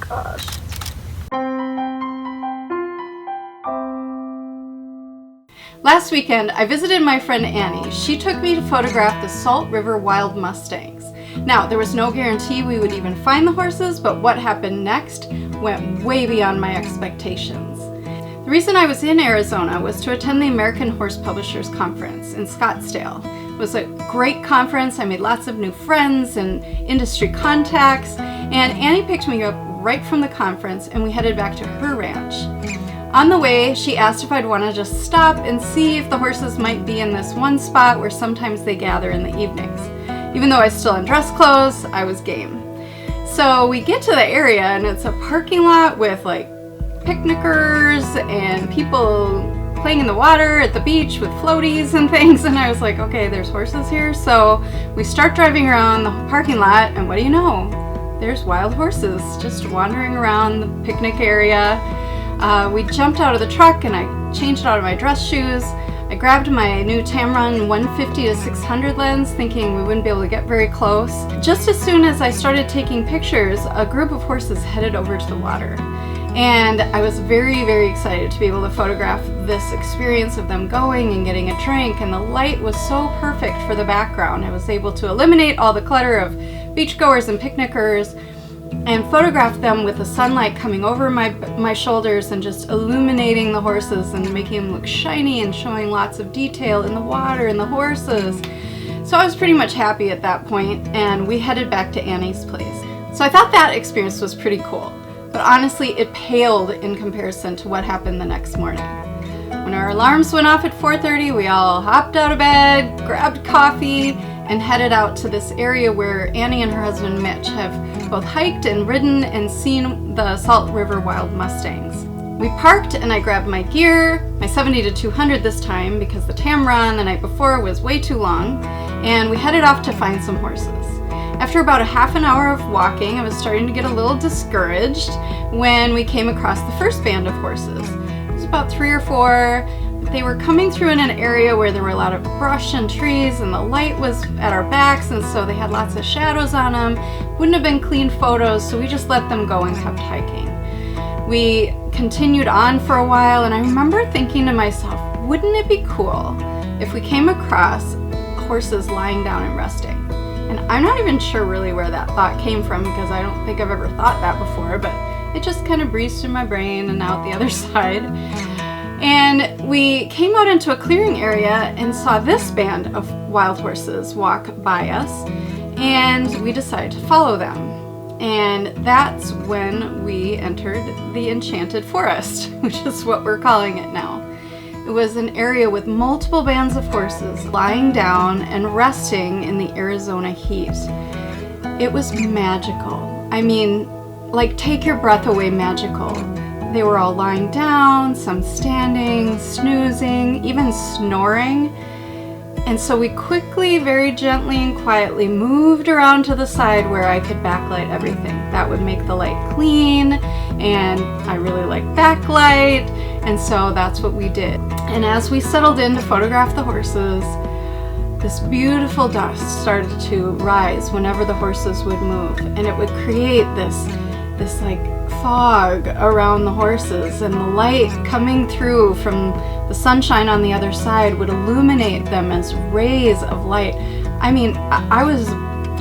gosh. Last weekend, I visited my friend Annie. She took me to photograph the Salt River Wild Mustangs. Now, there was no guarantee we would even find the horses, but what happened next went way beyond my expectations. The reason I was in Arizona was to attend the American Horse Publishers Conference in Scottsdale. It was a great conference. I made lots of new friends and industry contacts, and Annie picked me up right from the conference and we headed back to her ranch. On the way, she asked if I'd want to just stop and see if the horses might be in this one spot where sometimes they gather in the evenings. Even though I was still in dress clothes, I was game. So we get to the area and it's a parking lot with like picnickers and people playing in the water at the beach with floaties and things, and I was like, okay, there's horses here. So we start driving around the parking lot, and what do you know? There's wild horses just wandering around the picnic area. We jumped out of the truck and I changed out of my dress shoes. I grabbed my new Tamron 150-600 lens thinking we wouldn't be able to get very close. Just as soon as I started taking pictures, a group of horses headed over to the water. And I was very, very excited to be able to photograph this experience of them going and getting a drink, and the light was so perfect for the background. I was able to eliminate all the clutter of beachgoers and picnickers and photograph them with the sunlight coming over my shoulders and just illuminating the horses and making them look shiny and showing lots of detail in the water and the horses. So I was pretty much happy at that point, and we headed back to Annie's place. So I thought that experience was pretty cool, but honestly it paled in comparison to what happened the next morning. When our alarms went off at 4:30, we all hopped out of bed, grabbed coffee, and headed out to this area where Annie and her husband Mitch have both hiked and ridden and seen the Salt River Wild Mustangs. We parked and I grabbed my gear, my 70-200 this time because the Tamron the night before was way too long, and we headed off to find some horses. After about a half an hour of walking, I was starting to get a little discouraged when we came across the first band of horses. It was about 3 or 4. They were coming through in an area where there were a lot of brush and trees, and the light was at our backs, and so they had lots of shadows on them. Wouldn't have been clean photos, so we just let them go and kept hiking. We continued on for a while, and I remember thinking to myself, wouldn't it be cool if we came across horses lying down and resting? And I'm not even sure really where that thought came from, because I don't think I've ever thought that before, but it just kind of breezed through my brain and out the other side. And we came out into a clearing area and saw this band of wild horses walk by us, and we decided to follow them. And that's when we entered the Enchanted Forest, which is what we're calling it now. It was an area with multiple bands of horses lying down and resting in the Arizona heat. It was magical. I mean, like, take your breath away magical. They were all lying down, some standing, snoozing, even snoring. And so we quickly, very gently and quietly moved around to the side where I could backlight everything. That would make the light clean, and I really like backlight, and so that's what we did. And as we settled in to photograph the horses, this beautiful dust started to rise whenever the horses would move, and it would create this like fog around the horses, and the light coming through from the sunshine on the other side would illuminate them as rays of light. I mean, I was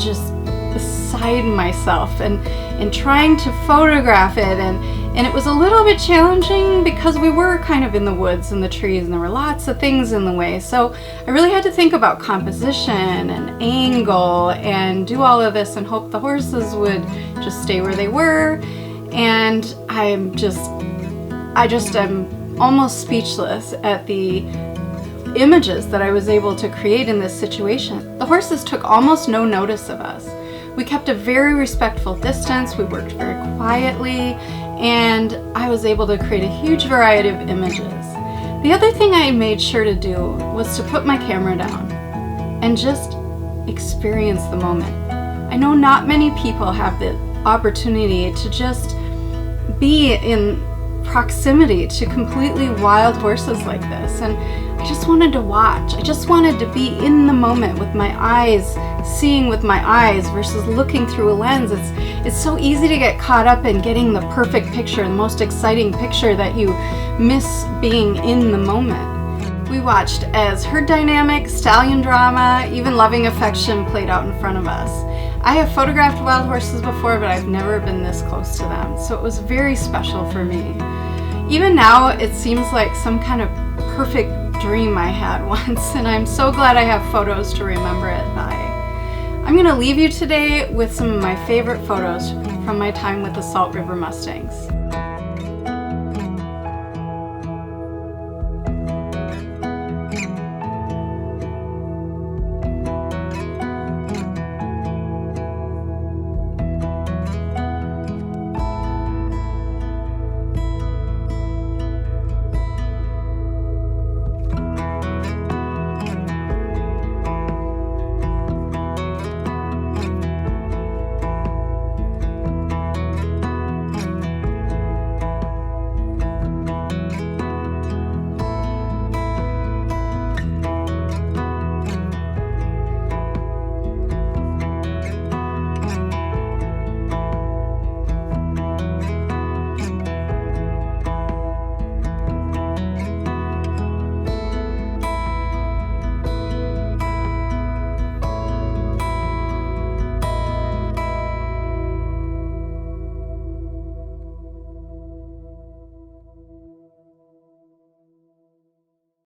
just beside myself and trying to photograph it, and it was a little bit challenging because we were kind of in the woods and the trees, and there were lots of things in the way. So I really had to think about composition and angle and do all of this and hope the horses would just stay where they were. And I just am almost speechless at the images that I was able to create in this situation. The horses took almost no notice of us. We kept a very respectful distance, we worked very quietly, and I was able to create a huge variety of images. The other thing I made sure to do was to put my camera down and just experience the moment. I know not many people have the opportunity to just be in proximity to completely wild horses like this, and I just wanted to watch. I just wanted to be in the moment with my eyes, seeing with my eyes versus looking through a lens. It's so easy to get caught up in getting the perfect picture, the most exciting picture, that you miss being in the moment. We watched as herd dynamic, stallion drama, even loving affection played out in front of us. I have photographed wild horses before, but I've never been this close to them, so it was very special for me. Even now, it seems like some kind of perfect dream I had once, and I'm so glad I have photos to remember it by. I'm going to leave you today with some of my favorite photos from my time with the Salt River Mustangs.